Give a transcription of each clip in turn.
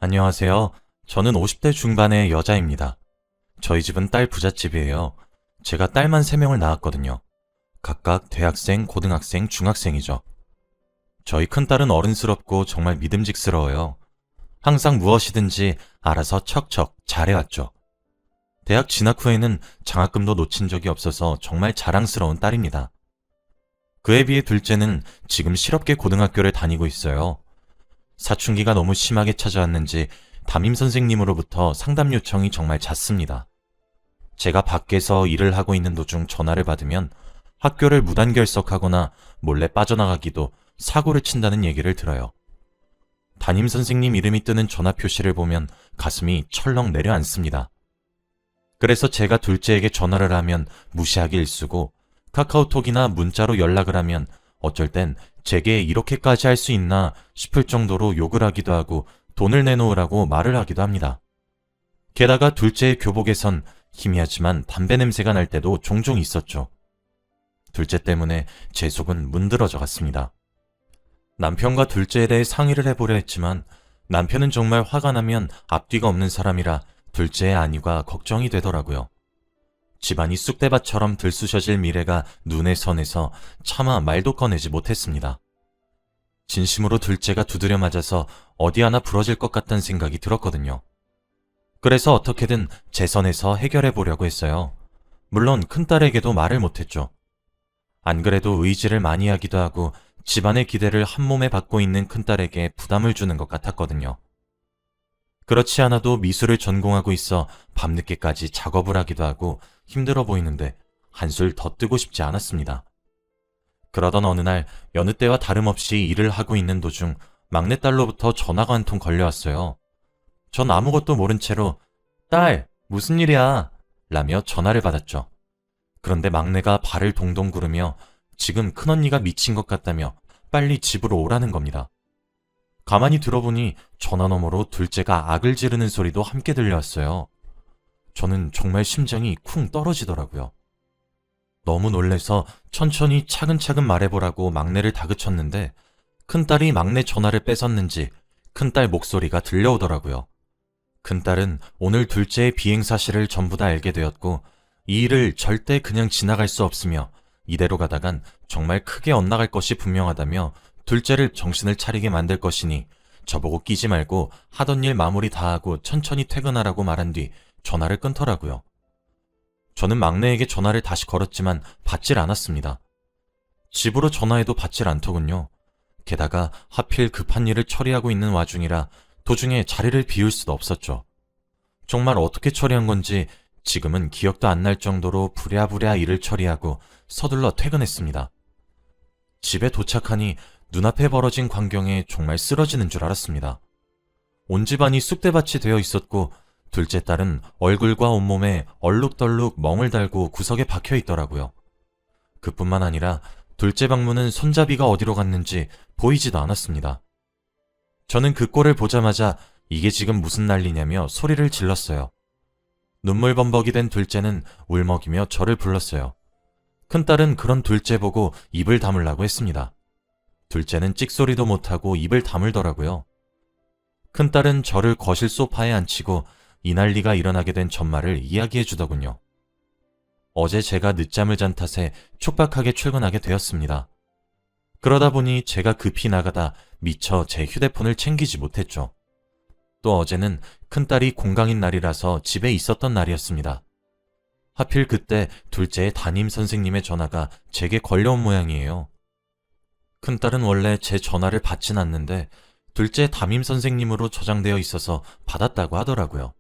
안녕하세요. 저는 50대 중반의 여자입니다. 저희 집은 딸 부잣집이에요. 제가 딸만 3명을 낳았거든요. 각각 대학생, 고등학생, 중학생이죠. 저희 큰딸은 어른스럽고 정말 믿음직스러워요. 항상 무엇이든지 알아서 척척 잘해왔죠. 대학 진학 후에는 장학금도 놓친 적이 없어서 정말 자랑스러운 딸입니다. 그에 비해 둘째는 지금 실업계 고등학교를 다니고 있어요. 사춘기가 너무 심하게 찾아왔는지 담임 선생님으로부터 상담 요청이 정말 잦습니다. 제가 밖에서 일을 하고 있는 도중 전화를 받으면 학교를 무단결석하거나 몰래 빠져나가기도 사고를 친다는 얘기를 들어요. 담임 선생님 이름이 뜨는 전화 표시를 보면 가슴이 철렁 내려앉습니다. 그래서 제가 둘째에게 전화를 하면 무시하기 일쑤고 카카오톡이나 문자로 연락을 하면 어쩔 땐 제게 이렇게까지 할 수 있나 싶을 정도로 욕을 하기도 하고 돈을 내놓으라고 말을 하기도 합니다. 게다가 둘째의 교복에선 희미하지만 담배 냄새가 날 때도 종종 있었죠. 둘째 때문에 제 속은 문드러져 갔습니다. 남편과 둘째에 대해 상의를 해보려 했지만 남편은 정말 화가 나면 앞뒤가 없는 사람이라 둘째의 안위가 걱정이 되더라고요. 집안이 쑥대밭처럼 들쑤셔질 미래가 눈에 선해서 차마 말도 꺼내지 못했습니다. 진심으로 둘째가 두드려 맞아서 어디 하나 부러질 것 같다는 생각이 들었거든요. 그래서 어떻게든 제 선에서 해결해 보려고 했어요. 물론 큰딸에게도 말을 못했죠. 안 그래도 의지를 많이 하기도 하고 집안의 기대를 한 몸에 받고 있는 큰딸에게 부담을 주는 것 같았거든요. 그렇지 않아도 미술을 전공하고 있어 밤늦게까지 작업을 하기도 하고 힘들어 보이는데 한술 더 뜨고 싶지 않았습니다. 그러던 어느 날 여느 때와 다름없이 일을 하고 있는 도중 막내딸로부터 전화가 한 통 걸려왔어요. 전 아무것도 모른 채로 "딸, 무슨 일이야?" 라며 전화를 받았죠. 그런데 막내가 발을 동동 구르며 지금 큰언니가 미친 것 같다며 빨리 집으로 오라는 겁니다. 가만히 들어보니 전화 너머로 둘째가 악을 지르는 소리도 함께 들려왔어요. 저는 정말 심장이 쿵 떨어지더라고요. 너무 놀래서 천천히 차근차근 말해보라고 막내를 다그쳤는데 큰딸이 막내 전화를 뺏었는지 큰딸 목소리가 들려오더라고요. 큰딸은 오늘 둘째의 비행 사실을 전부 다 알게 되었고 이 일을 절대 그냥 지나갈 수 없으며 이대로 가다간 정말 크게 엇나갈 것이 분명하다며 둘째를 정신을 차리게 만들 것이니 저보고 끼지 말고 하던 일 마무리 다 하고 천천히 퇴근하라고 말한 뒤 전화를 끊더라고요. 저는 막내에게 전화를 다시 걸었지만 받질 않았습니다. 집으로 전화해도 받질 않더군요. 게다가 하필 급한 일을 처리하고 있는 와중이라 도중에 자리를 비울 수도 없었죠. 정말 어떻게 처리한 건지 지금은 기억도 안 날 정도로 부랴부랴 일을 처리하고 서둘러 퇴근했습니다. 집에 도착하니 눈앞에 벌어진 광경에 정말 쓰러지는 줄 알았습니다. 온 집안이 쑥대밭이 되어 있었고 둘째 딸은 얼굴과 온몸에 얼룩덜룩 멍을 달고 구석에 박혀 있더라고요. 그뿐만 아니라 둘째 방문은 손잡이가 어디로 갔는지 보이지도 않았습니다. 저는 그 꼴을 보자마자 이게 지금 무슨 난리냐며 소리를 질렀어요. 눈물 범벅이 된 둘째는 울먹이며 저를 불렀어요. 큰딸은 그런 둘째 보고 입을 다물라고 했습니다. 둘째는 찍소리도 못하고 입을 다물더라고요. 큰딸은 저를 거실 소파에 앉히고 이 난리가 일어나게 된 전말을 이야기해 주더군요. 어제 제가 늦잠을 잔 탓에 촉박하게 출근하게 되었습니다. 그러다 보니 제가 급히 나가다 미처 제 휴대폰을 챙기지 못했죠. 또 어제는 큰딸이 공강인 날이라서 집에 있었던 날이었습니다. 하필 그때 둘째의 담임 선생님의 전화가 제게 걸려온 모양이에요. 큰딸은 원래 제 전화를 받진 않는데 둘째 담임 선생님으로 저장되어 있어서 받았다고 하더라고요.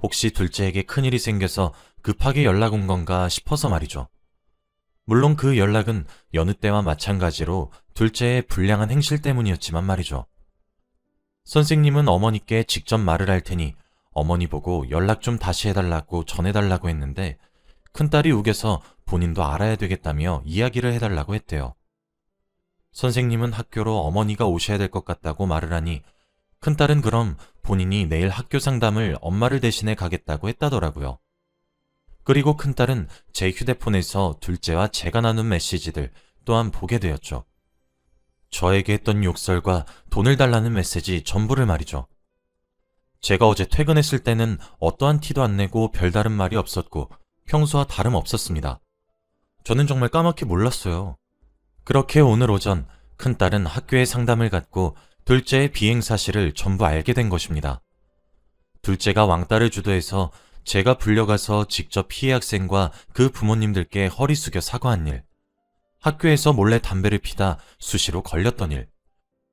혹시 둘째에게 큰일이 생겨서 급하게 연락 온 건가 싶어서 말이죠. 물론 그 연락은 여느 때와 마찬가지로 둘째의 불량한 행실 때문이었지만 말이죠. 선생님은 어머니께 직접 말을 할 테니 어머니 보고 연락 좀 다시 해달라고 전해달라고 했는데 큰딸이 우겨서 본인도 알아야 되겠다며 이야기를 해달라고 했대요. 선생님은 학교로 어머니가 오셔야 될 것 같다고 말을 하니 큰딸은 그럼 본인이 내일 학교 상담을 엄마를 대신해 가겠다고 했다더라고요. 그리고 큰딸은 제 휴대폰에서 둘째와 제가 나눈 메시지들 또한 보게 되었죠. 저에게 했던 욕설과 돈을 달라는 메시지 전부를 말이죠. 제가 어제 퇴근했을 때는 어떠한 티도 안 내고 별다른 말이 없었고 평소와 다름없었습니다. 저는 정말 까맣게 몰랐어요. 그렇게 오늘 오전 큰딸은 학교에 상담을 갖고 둘째의 비행 사실을 전부 알게 된 것입니다. 둘째가 왕따를 주도해서 제가 불려가서 직접 피해 학생과 그 부모님들께 허리 숙여 사과한 일, 학교에서 몰래 담배를 피다 수시로 걸렸던 일,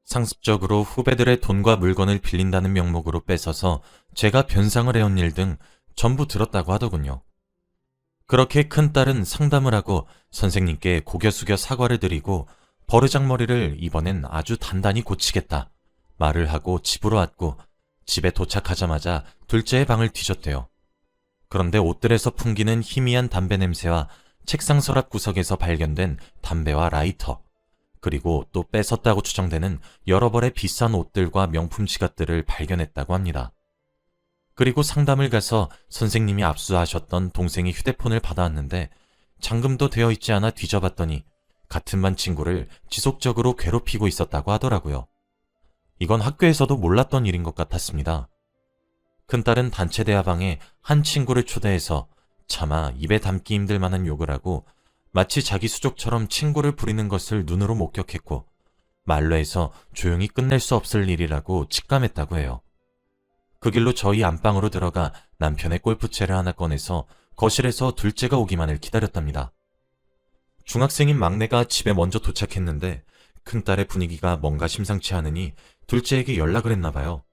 상습적으로 후배들의 돈과 물건을 빌린다는 명목으로 뺏어서 제가 변상을 해온 일 등 전부 들었다고 하더군요. 그렇게 큰딸은 상담을 하고 선생님께 고개 숙여 사과를 드리고 버르장머리를 이번엔 아주 단단히 고치겠다 말을 하고 집으로 왔고 집에 도착하자마자 둘째의 방을 뒤졌대요. 그런데 옷들에서 풍기는 희미한 담배 냄새와 책상 서랍 구석에서 발견된 담배와 라이터, 그리고 또 뺏었다고 추정되는 여러 벌의 비싼 옷들과 명품 지갑들을 발견했다고 합니다. 그리고 상담을 가서 선생님이 압수하셨던 동생의 휴대폰을 받아왔는데 잠금도 되어 있지 않아 뒤져봤더니 같은 반 친구를 지속적으로 괴롭히고 있었다고 하더라고요. 이건 학교에서도 몰랐던 일인 것 같았습니다. 큰딸은 단체 대화방에 한 친구를 초대해서 차마 입에 담기 힘들 만한 욕을 하고 마치 자기 수족처럼 친구를 부리는 것을 눈으로 목격했고 말로 해서 조용히 끝낼 수 없을 일이라고 직감했다고 해요. 그 길로 저희 안방으로 들어가 남편의 골프채를 하나 꺼내서 거실에서 둘째가 오기만을 기다렸답니다. 중학생인 막내가 집에 먼저 도착했는데 큰딸의 분위기가 뭔가 심상치 않으니 둘째에게 연락을 했나 봐요.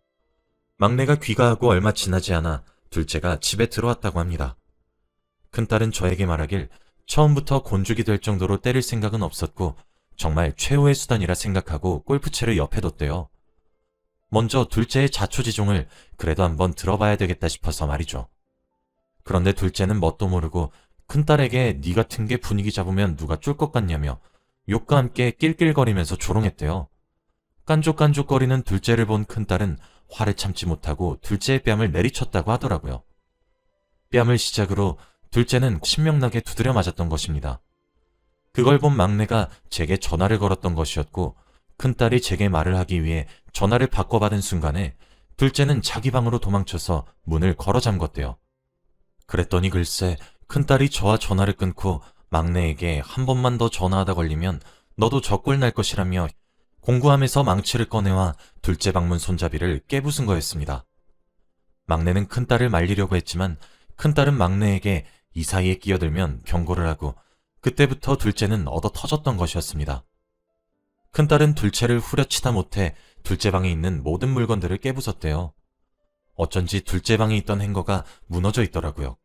막내가 귀가하고 얼마 지나지 않아 둘째가 집에 들어왔다고 합니다. 큰딸은 저에게 말하길 처음부터 곤죽이 될 정도로 때릴 생각은 없었고 정말 최후의 수단이라 생각하고 골프채를 옆에 뒀대요. 먼저 둘째의 자초지종을 그래도 한번 들어봐야 되겠다 싶어서 말이죠. 그런데 둘째는 뭣도 모르고 큰딸에게 네 같은 게 분위기 잡으면 누가 쫄 것 같냐며 욕과 함께 낄낄거리면서 조롱했대요. 깐족깐족거리는 둘째를 본 큰딸은 화를 참지 못하고 둘째의 뺨을 내리쳤다고 하더라고요. 뺨을 시작으로 둘째는 신명나게 두드려 맞았던 것입니다. 그걸 본 막내가 제게 전화를 걸었던 것이었고 큰딸이 제게 말을 하기 위해 전화를 바꿔받은 순간에 둘째는 자기 방으로 도망쳐서 문을 걸어 잠궜대요. 그랬더니 글쎄 큰딸이 저와 전화를 끊고 막내에게 한 번만 더 전화하다 걸리면 너도 적골 날 것이라며 공구함에서 망치를 꺼내와 둘째 방문 손잡이를 깨부순 거였습니다. 막내는 큰딸을 말리려고 했지만 큰딸은 막내에게 이 사이에 끼어들면 경고를 하고 그때부터 둘째는 얻어 터졌던 것이었습니다. 큰딸은 둘째를 후려치다 못해 둘째 방에 있는 모든 물건들을 깨부쉈대요. 어쩐지 둘째 방에 있던 행거가 무너져 있더라고요.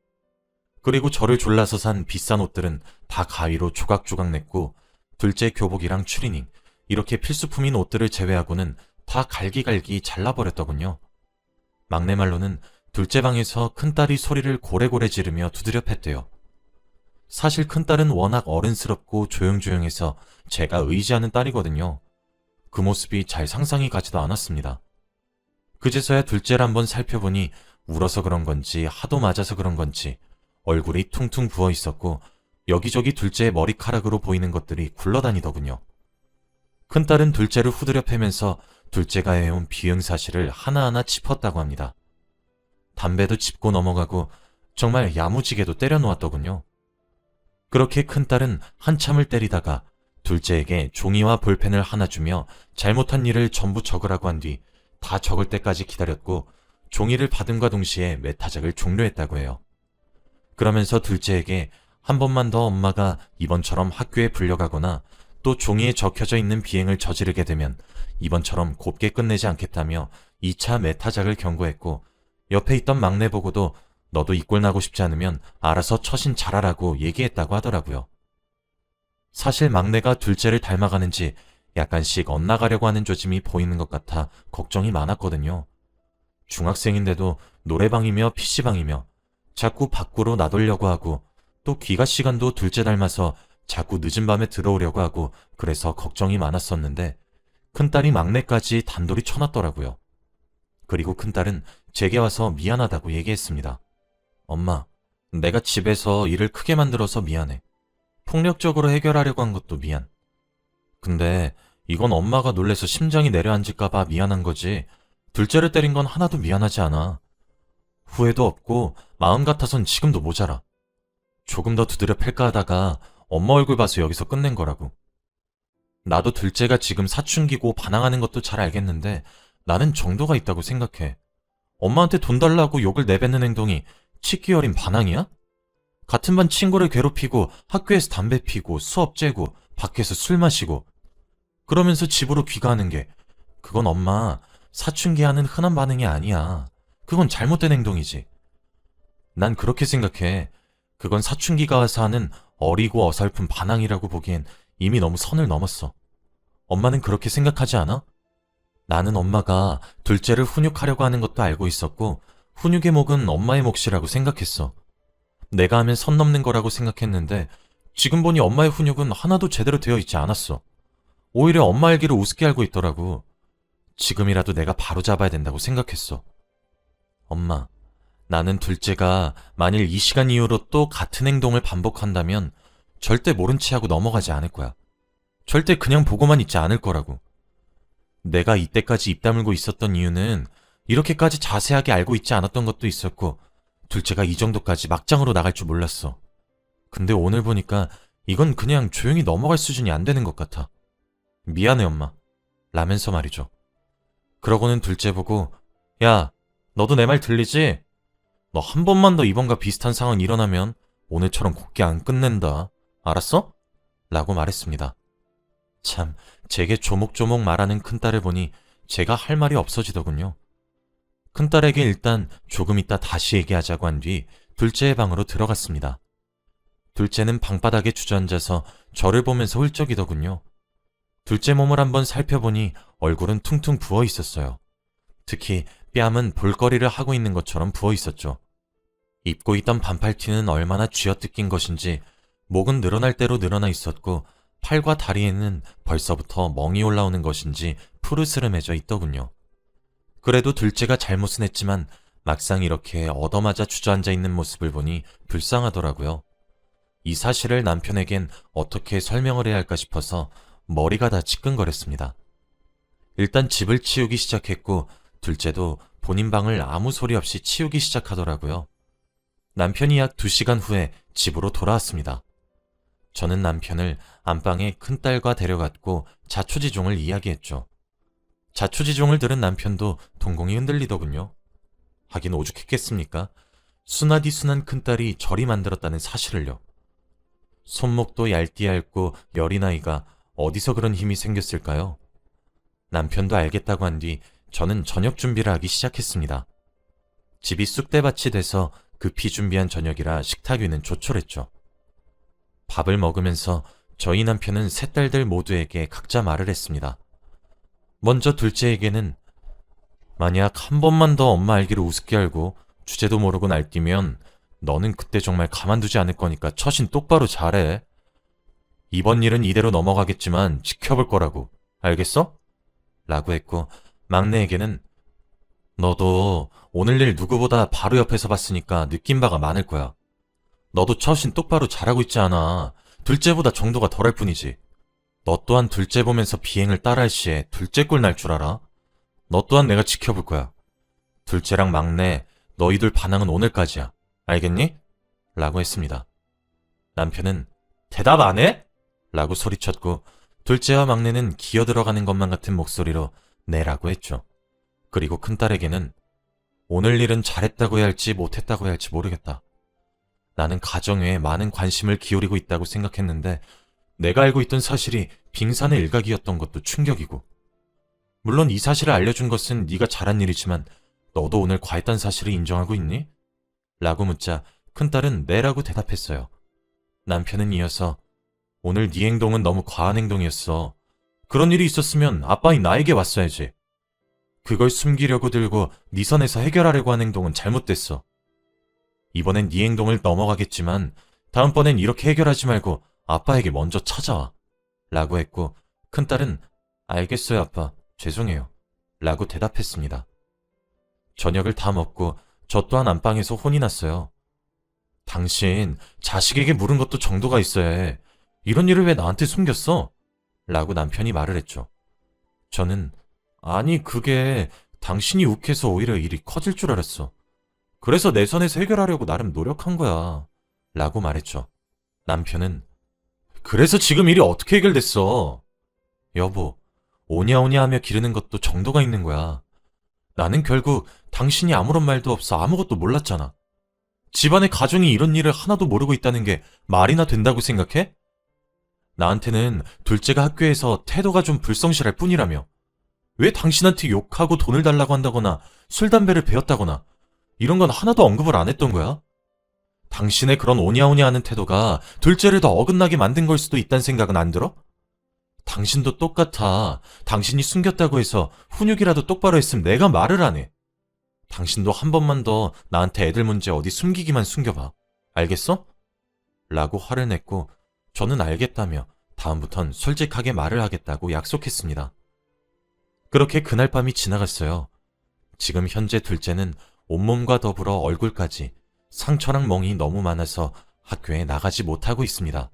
그리고 저를 졸라서 산 비싼 옷들은 다 가위로 조각조각 냈고 둘째 교복이랑 추리닝, 이렇게 필수품인 옷들을 제외하고는 다 갈기갈기 잘라버렸더군요. 막내 말로는 둘째 방에서 큰딸이 소리를 고래고래 지르며 두드려 팼대요. 사실 큰딸은 워낙 어른스럽고 조용조용해서 제가 의지하는 딸이거든요. 그 모습이 잘 상상이 가지도 않았습니다. 그제서야 둘째를 한번 살펴보니 울어서 그런 건지 하도 맞아서 그런 건지 얼굴이 퉁퉁 부어 있었고 여기저기 둘째의 머리카락으로 보이는 것들이 굴러다니더군요. 큰딸은 둘째를 후드려 패면서 둘째가 해온 비응 사실을 하나하나 짚었다고 합니다. 담배도 짚고 넘어가고 정말 야무지게도 때려놓았더군요. 그렇게 큰딸은 한참을 때리다가 둘째에게 종이와 볼펜을 하나 주며 잘못한 일을 전부 적으라고 한 뒤 다 적을 때까지 기다렸고 종이를 받음과 동시에 메타작을 종료했다고 해요. 그러면서 둘째에게 한 번만 더 엄마가 이번처럼 학교에 불려가거나 또 종이에 적혀져 있는 비행을 저지르게 되면 이번처럼 곱게 끝내지 않겠다며 2차 메타작을 경고했고 옆에 있던 막내 보고도 너도 이 꼴 나고 싶지 않으면 알아서 처신 잘하라고 얘기했다고 하더라고요. 사실 막내가 둘째를 닮아가는지 약간씩 엇나가려고 하는 조짐이 보이는 것 같아 걱정이 많았거든요. 중학생인데도 노래방이며 PC방이며 자꾸 밖으로 나돌려고 하고 또 귀가 시간도 둘째 닮아서 자꾸 늦은 밤에 들어오려고 하고 그래서 걱정이 많았었는데 큰딸이 막내까지 단돌이 쳐놨더라고요. 그리고 큰딸은 제게 와서 미안하다고 얘기했습니다. 엄마, 내가 집에서 일을 크게 만들어서 미안해. 폭력적으로 해결하려고 한 것도 미안. 근데 이건 엄마가 놀래서 심장이 내려앉을까봐 미안한 거지 둘째를 때린 건 하나도 미안하지 않아. 후회도 없고 마음 같아선 지금도 모자라. 조금 더 두드려 팰까 하다가 엄마 얼굴 봐서 여기서 끝낸 거라고. 나도 둘째가 지금 사춘기고 반항하는 것도 잘 알겠는데 나는 정도가 있다고 생각해. 엄마한테 돈 달라고 욕을 내뱉는 행동이 치기 어린 반항이야? 같은 반 친구를 괴롭히고 학교에서 담배 피고 수업 째고 밖에서 술 마시고 그러면서 집으로 귀가하는 게 그건 엄마 사춘기 하는 흔한 반응이 아니야. 그건 잘못된 행동이지. 난 그렇게 생각해. 그건 사춘기가 와서 하는 어리고 어설픈 반항이라고 보기엔 이미 너무 선을 넘었어. 엄마는 그렇게 생각하지 않아? 나는 엄마가 둘째를 훈육하려고 하는 것도 알고 있었고 훈육의 목은 엄마의 몫이라고 생각했어. 내가 하면 선 넘는 거라고 생각했는데 지금 보니 엄마의 훈육은 하나도 제대로 되어 있지 않았어. 오히려 엄마 알기를 우습게 알고 있더라고. 지금이라도 내가 바로잡아야 된다고 생각했어. 엄마, 나는 둘째가 만일 이 시간 이후로 또 같은 행동을 반복한다면 절대 모른 체 하고 넘어가지 않을 거야. 절대 그냥 보고만 있지 않을 거라고. 내가 이때까지 입 다물고 있었던 이유는 이렇게까지 자세하게 알고 있지 않았던 것도 있었고 둘째가 이 정도까지 막장으로 나갈 줄 몰랐어. 근데 오늘 보니까 이건 그냥 조용히 넘어갈 수준이 안 되는 것 같아. 미안해 엄마. 라면서 말이죠. 그러고는 둘째 보고 야, 너도 내 말 들리지? 너 한 번만 더 이번과 비슷한 상황 일어나면 오늘처럼 곱게 안 끝낸다. 알았어? 라고 말했습니다. 참, 제게 조목조목 말하는 큰딸을 보니 제가 할 말이 없어지더군요. 큰딸에게 일단 조금 있다 다시 얘기하자고 한 뒤 둘째의 방으로 들어갔습니다. 둘째는 방바닥에 주저앉아서 저를 보면서 훌쩍이더군요. 둘째 몸을 한번 살펴보니 얼굴은 퉁퉁 부어 있었어요. 특히 뺨은 볼거리를 하고 있는 것처럼 부어 있었죠. 입고 있던 반팔티는 얼마나 쥐어뜯긴 것인지 목은 늘어날 대로 늘어나 있었고 팔과 다리에는 벌써부터 멍이 올라오는 것인지 푸르스름해져 있더군요. 그래도 둘째가 잘못은 했지만 막상 이렇게 얻어맞아 주저앉아 있는 모습을 보니 불쌍하더라고요. 이 사실을 남편에겐 어떻게 설명을 해야 할까 싶어서 머리가 다 지끈거렸습니다. 일단 집을 치우기 시작했고 둘째도 본인 방을 아무 소리 없이 치우기 시작하더라고요. 남편이 약 2시간 후에 집으로 돌아왔습니다. 저는 남편을 안방에 큰딸과 데려갔고 자초지종을 이야기했죠. 자초지종을 들은 남편도 동공이 흔들리더군요. 하긴 오죽했겠습니까? 순하디 순한 큰딸이 저리 만들었다는 사실을요. 손목도 얇디 얇고 여린 아이가 어디서 그런 힘이 생겼을까요? 남편도 알겠다고 한 뒤 저는 저녁 준비를 하기 시작했습니다. 집이 쑥대밭이 돼서 급히 준비한 저녁이라 식탁 위는 조촐했죠. 밥을 먹으면서 저희 남편은 세 딸들 모두에게 각자 말을 했습니다. 먼저 둘째에게는 만약 한 번만 더 엄마 알기를 우습게 알고 주제도 모르고 날뛰면 너는 그때 정말 가만두지 않을 거니까 처신 똑바로 잘해. 이번 일은 이대로 넘어가겠지만 지켜볼 거라고. 알겠어? 라고 했고 막내에게는 너도 오늘 일 누구보다 바로 옆에서 봤으니까 느낀 바가 많을 거야. 너도 처신 똑바로 잘하고 있지 않아. 둘째보다 정도가 덜할 뿐이지. 너 또한 둘째 보면서 비행을 따라할 시에 둘째 꼴 날 줄 알아? 너 또한 내가 지켜볼 거야. 둘째랑 막내 너희들 반항은 오늘까지야. 알겠니? 라고 했습니다. 남편은 대답 안 해? 라고 소리쳤고 둘째와 막내는 기어들어가는 것만 같은 목소리로 네라고 했죠. 그리고 큰딸에게는 오늘 일은 잘했다고 해야 할지 못했다고 해야 할지 모르겠다. 나는 가정에 많은 관심을 기울이고 있다고 생각했는데 내가 알고 있던 사실이 빙산의 일각이었던 것도 충격이고 물론 이 사실을 알려준 것은 네가 잘한 일이지만 너도 오늘 과했다는 사실을 인정하고 있니? 라고 묻자 큰딸은 네라고 대답했어요. 남편은 이어서 오늘 네 행동은 너무 과한 행동이었어. 그런 일이 있었으면 아빠인 나에게 왔어야지. 그걸 숨기려고 들고 네 선에서 해결하려고 한 행동은 잘못됐어. 이번엔 네 행동을 넘어가겠지만 다음번엔 이렇게 해결하지 말고 아빠에게 먼저 찾아와. 라고 했고 큰딸은 알겠어요 아빠. 죄송해요. 라고 대답했습니다. 저녁을 다 먹고 저 또한 안방에서 혼이 났어요. 당신 자식에게 물은 것도 정도가 있어야 해. 이런 일을 왜 나한테 숨겼어? 라고 남편이 말을 했죠. 저는 아니 그게 당신이 욱해서 오히려 일이 커질 줄 알았어. 그래서 내 선에서 해결하려고 나름 노력한 거야. 라고 말했죠. 남편은 그래서 지금 일이 어떻게 해결됐어? 여보, 오냐오냐 하며 기르는 것도 정도가 있는 거야. 나는 결국 당신이 아무런 말도 없어 아무것도 몰랐잖아. 집안의 가정이 이런 일을 하나도 모르고 있다는 게 말이나 된다고 생각해? 나한테는 둘째가 학교에서 태도가 좀 불성실할 뿐이라며. 왜 당신한테 욕하고 돈을 달라고 한다거나 술, 담배를 배웠다거나 이런 건 하나도 언급을 안 했던 거야? 당신의 그런 오냐오냐 하는 태도가 둘째를 더 어긋나게 만든 걸 수도 있다는 생각은 안 들어? 당신도 똑같아. 당신이 숨겼다고 해서 훈육이라도 똑바로 했으면 내가 말을 안 해. 당신도 한 번만 더 나한테 애들 문제 어디 숨기기만 숨겨봐. 알겠어? 라고 화를 냈고 저는 알겠다며 다음부턴 솔직하게 말을 하겠다고 약속했습니다. 그렇게 그날 밤이 지나갔어요. 지금 현재 둘째는 온몸과 더불어 얼굴까지 상처랑 멍이 너무 많아서 학교에 나가지 못하고 있습니다.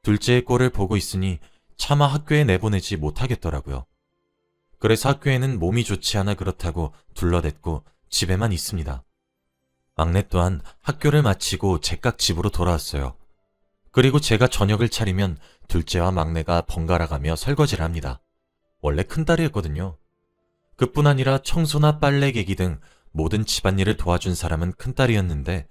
둘째의 꼴을 보고 있으니 차마 학교에 내보내지 못하겠더라고요. 그래서 학교에는 몸이 좋지 않아 그렇다고 둘러댔고 집에만 있습니다. 막내 또한 학교를 마치고 제깍 집으로 돌아왔어요. 그리고 제가 저녁을 차리면 둘째와 막내가 번갈아 가며 설거지를 합니다. 원래 큰딸이었거든요. 그뿐 아니라 청소나 빨래 개기 등 모든 집안일을 도와준 사람은 큰딸이었는데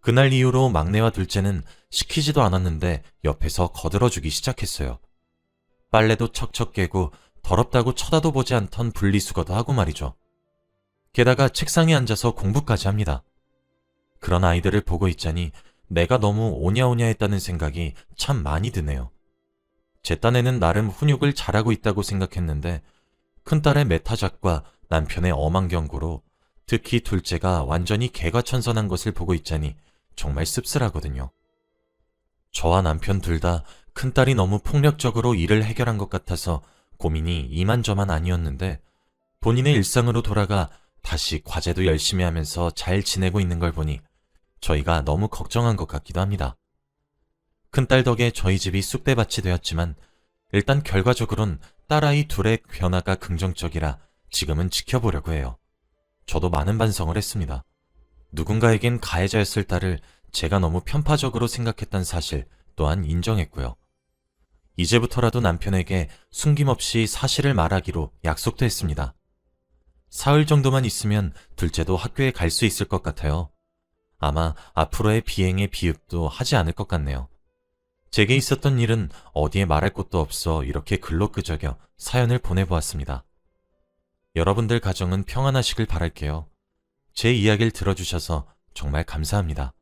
그날 이후로 막내와 둘째는 시키지도 않았는데 옆에서 거들어주기 시작했어요. 빨래도 척척 개고 더럽다고 쳐다도 보지 않던 분리수거도 하고 말이죠. 게다가 책상에 앉아서 공부까지 합니다. 그런 아이들을 보고 있자니 내가 너무 오냐오냐 했다는 생각이 참 많이 드네요. 제 딴에는 나름 훈육을 잘하고 있다고 생각했는데 큰딸의 매타작과 남편의 엄한 경고로 특히 둘째가 완전히 개과천선한 것을 보고 있자니 정말 씁쓸하거든요. 저와 남편 둘 다 큰딸이 너무 폭력적으로 일을 해결한 것 같아서 고민이 이만저만 아니었는데 본인의 일상으로 돌아가 다시 과제도 열심히 하면서 잘 지내고 있는 걸 보니 저희가 너무 걱정한 것 같기도 합니다. 큰딸 덕에 저희 집이 쑥대밭이 되었지만 일단 결과적으론 딸아이 둘의 변화가 긍정적이라 지금은 지켜보려고 해요. 저도 많은 반성을 했습니다. 누군가에겐 가해자였을 딸을 제가 너무 편파적으로 생각했던 사실 또한 인정했고요. 이제부터라도 남편에게 숨김없이 사실을 말하기로 약속도 했습니다. 사흘 정도만 있으면 둘째도 학교에 갈 수 있을 것 같아요. 아마 앞으로의 비행의 비읍도 하지 않을 것 같네요. 제게 있었던 일은 어디에 말할 곳도 없어 이렇게 글로 끄적여 사연을 보내보았습니다. 여러분들 가정은 평안하시길 바랄게요. 제 이야기를 들어주셔서 정말 감사합니다.